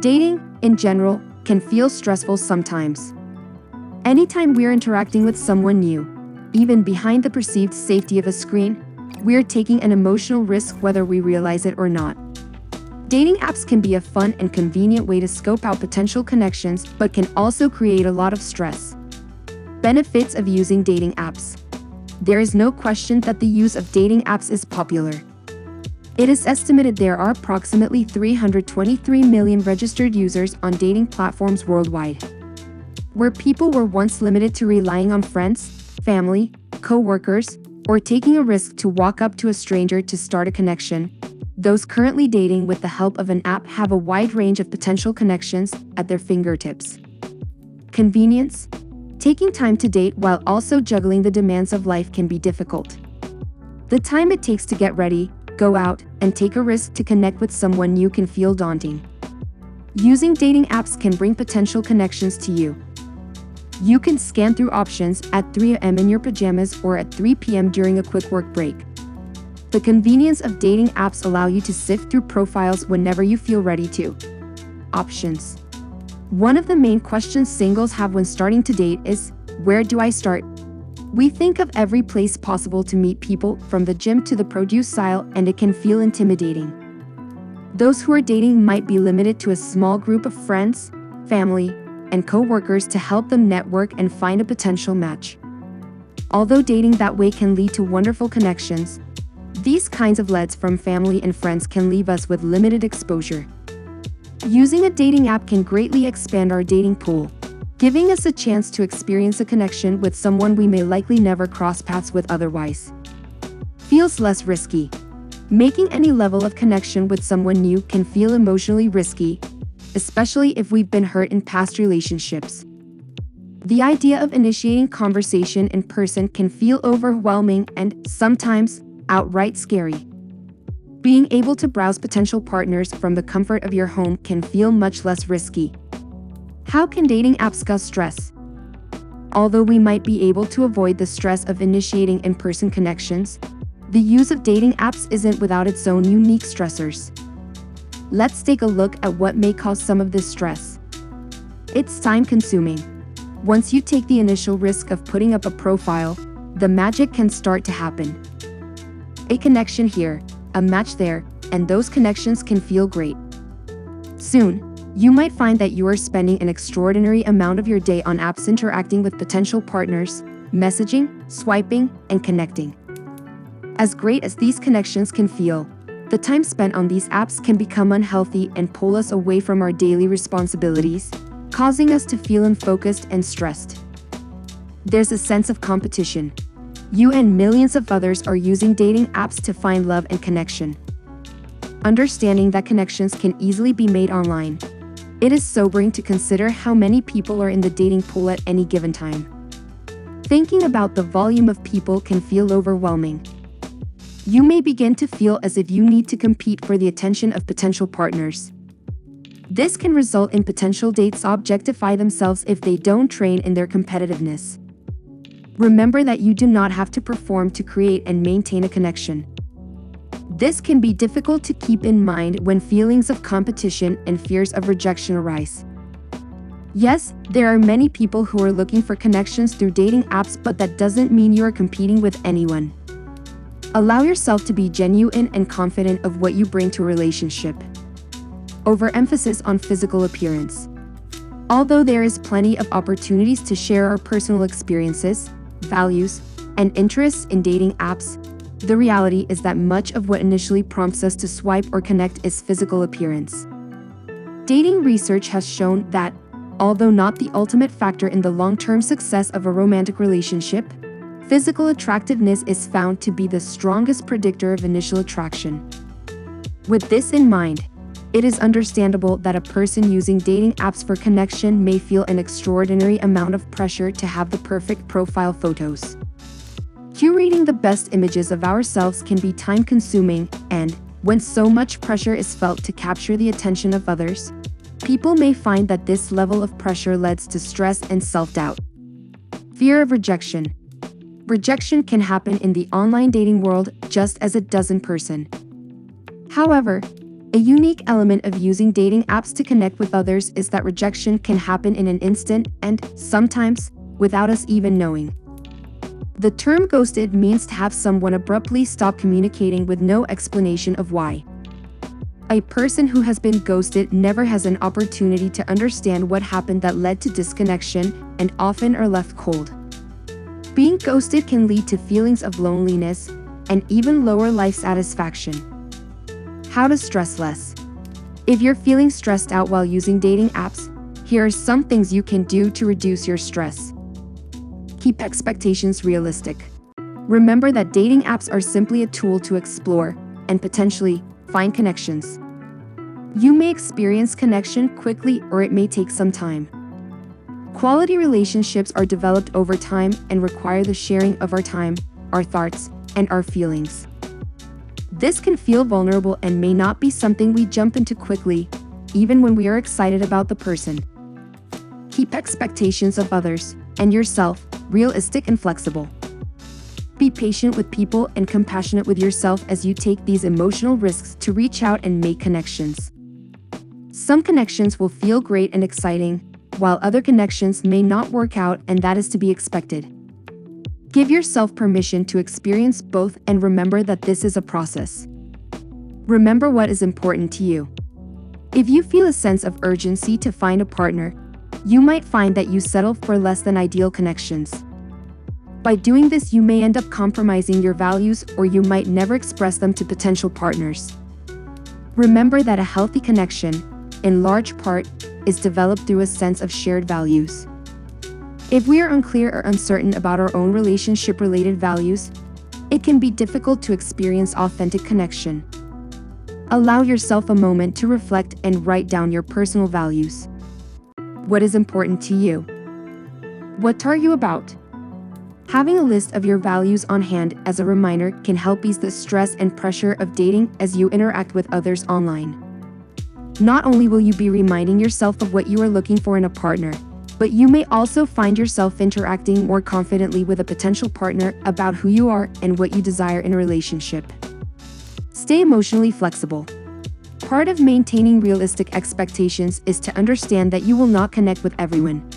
Dating, in general, can feel stressful sometimes. Anytime we're interacting with someone new, even behind the perceived safety of a screen, we're taking an emotional risk whether we realize it or not. Dating apps can be a fun and convenient way to scope out potential connections, but can also create a lot of stress. Benefits of using dating apps. There is no question that the use of dating apps is popular. It is estimated there are approximately 323 million registered users on dating platforms worldwide. Where people were once limited to relying on friends, family, co-workers, or taking a risk to walk up to a stranger to start a connection, those currently dating with the help of an app have a wide range of potential connections at their fingertips. Convenience. Taking time to date while also juggling the demands of life can be difficult. The time it takes to get ready, go out, and take a risk to connect with someone new can feel daunting. Using dating apps can bring potential connections to you. You can scan through options at 3 a.m. in your pajamas or at 3 p.m. during a quick work break. The convenience of dating apps allow you to sift through profiles whenever you feel ready to. Options. One of the main questions singles have when starting to date is, where do I start? We think of every place possible to meet people, from the gym to the produce aisle, and it can feel intimidating. Those who are dating might be limited to a small group of friends, family, and co-workers to help them network and find a potential match. Although dating that way can lead to wonderful connections, these kinds of leads from family and friends can leave us with limited exposure. Using a dating app can greatly expand our dating pool, giving us a chance to experience a connection with someone we may likely never cross paths with otherwise. Feels less risky. Making any level of connection with someone new can feel emotionally risky, especially if we've been hurt in past relationships. The idea of initiating conversation in person can feel overwhelming and, sometimes, outright scary. Being able to browse potential partners from the comfort of your home can feel much less risky. How can dating apps cause stress? Although we might be able to avoid the stress of initiating in-person connections, the use of dating apps isn't without its own unique stressors. Let's take a look at what may cause some of this stress. It's time-consuming. Once you take the initial risk of putting up a profile, the magic can start to happen. A connection here, a match there, and those connections can feel great. Soon, you might find that you are spending an extraordinary amount of your day on apps interacting with potential partners, messaging, swiping, and connecting. As great as these connections can feel, the time spent on these apps can become unhealthy and pull us away from our daily responsibilities, causing us to feel unfocused and stressed. There's a sense of competition. You and millions of others are using dating apps to find love and connection. Understanding that connections can easily be made online, it is sobering to consider how many people are in the dating pool at any given time. Thinking about the volume of people can feel overwhelming. You may begin to feel as if you need to compete for the attention of potential partners. This can result in potential dates objectify themselves if they don't train in their competitiveness. Remember that you do not have to perform to create and maintain a connection. This can be difficult to keep in mind when feelings of competition and fears of rejection arise. Yes, there are many people who are looking for connections through dating apps, but that doesn't mean you are competing with anyone. Allow yourself to be genuine and confident of what you bring to a relationship. Overemphasis on physical appearance. Although there is plenty of opportunities to share our personal experiences, values, and interests in dating apps, the reality is that much of what initially prompts us to swipe or connect is physical appearance. Dating research has shown that, although not the ultimate factor in the long-term success of a romantic relationship, physical attractiveness is found to be the strongest predictor of initial attraction. With this in mind, it is understandable that a person using dating apps for connection may feel an extraordinary amount of pressure to have the perfect profile photos. Curating the best images of ourselves can be time-consuming, and, when so much pressure is felt to capture the attention of others, people may find that this level of pressure leads to stress and self-doubt. Fear of rejection. Rejection can happen in the online dating world just as it does in person. However, A unique element of using dating apps to connect with others is that rejection can happen in an instant and, sometimes, without us even knowing. The term ghosted means to have someone abruptly stop communicating with no explanation of why. A person who has been ghosted never has an opportunity to understand what happened that led to disconnection and often are left cold. Being ghosted can lead to feelings of loneliness and even lower life satisfaction. How to stress less. If you're feeling stressed out while using dating apps, here are some things you can do to reduce your stress. Keep expectations realistic. Remember that dating apps are simply a tool to explore and potentially find connections. You may experience connection quickly or it may take some time. Quality relationships are developed over time and require the sharing of our time, our thoughts, and our feelings. This can feel vulnerable and may not be something we jump into quickly, even when we are excited about the person. Keep expectations of others and yourself realistic and flexible. Be patient with people and compassionate with yourself as you take these emotional risks to reach out and make connections. Some connections will feel great and exciting, while other connections may not work out, and that is to be expected. Give yourself permission to experience both and remember that this is a process. Remember what is important to you. If you feel a sense of urgency to find a partner, you might find that you settle for less than ideal connections. By doing this, you may end up compromising your values, or you might never express them to potential partners. Remember that a healthy connection, in large part, is developed through a sense of shared values. If we are unclear or uncertain about our own relationship-related values, it can be difficult to experience authentic connection. Allow yourself a moment to reflect and write down your personal values. What is important to you? What are you about? Having a list of your values on hand as a reminder can help ease the stress and pressure of dating as you interact with others online. Not only will you be reminding yourself of what you are looking for in a partner, but you may also find yourself interacting more confidently with a potential partner about who you are and what you desire in a relationship. Stay emotionally flexible. Part of maintaining realistic expectations is to understand that you will not connect with everyone.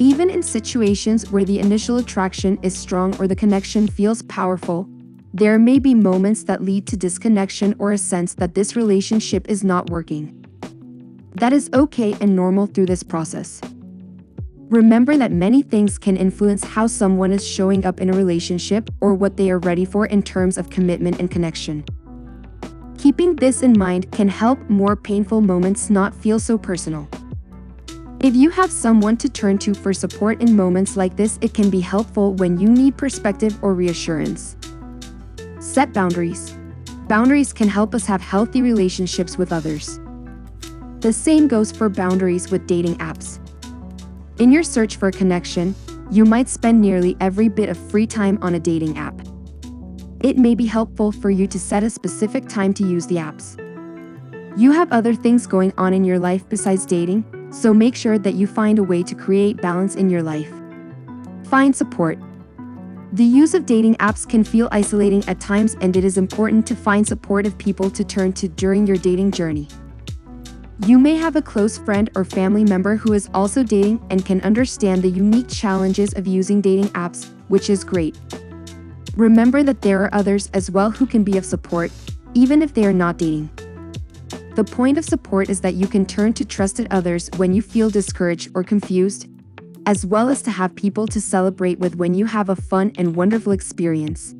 Even in situations where the initial attraction is strong or the connection feels powerful, there may be moments that lead to disconnection or a sense that this relationship is not working. That is okay and normal through this process. Remember that many things can influence how someone is showing up in a relationship or what they are ready for in terms of commitment and connection. Keeping this in mind can help more painful moments not feel so personal. If you have someone to turn to for support in moments like this, it can be helpful when you need perspective or reassurance. Set boundaries. Boundaries can help us have healthy relationships with others. The same goes for boundaries with dating apps. In your search for a connection, you might spend nearly every bit of free time on a dating app. It may be helpful for you to set a specific time to use the apps. You have other things going on in your life besides dating, so make sure that you find a way to create balance in your life. Find support. The use of dating apps can feel isolating at times, and it is important to find supportive people to turn to during your dating journey. You may have a close friend or family member who is also dating and can understand the unique challenges of using dating apps, which is great. Remember that there are others as well who can be of support, even if they are not dating. The point of support is that you can turn to trusted others when you feel discouraged or confused, as well as to have people to celebrate with when you have a fun and wonderful experience.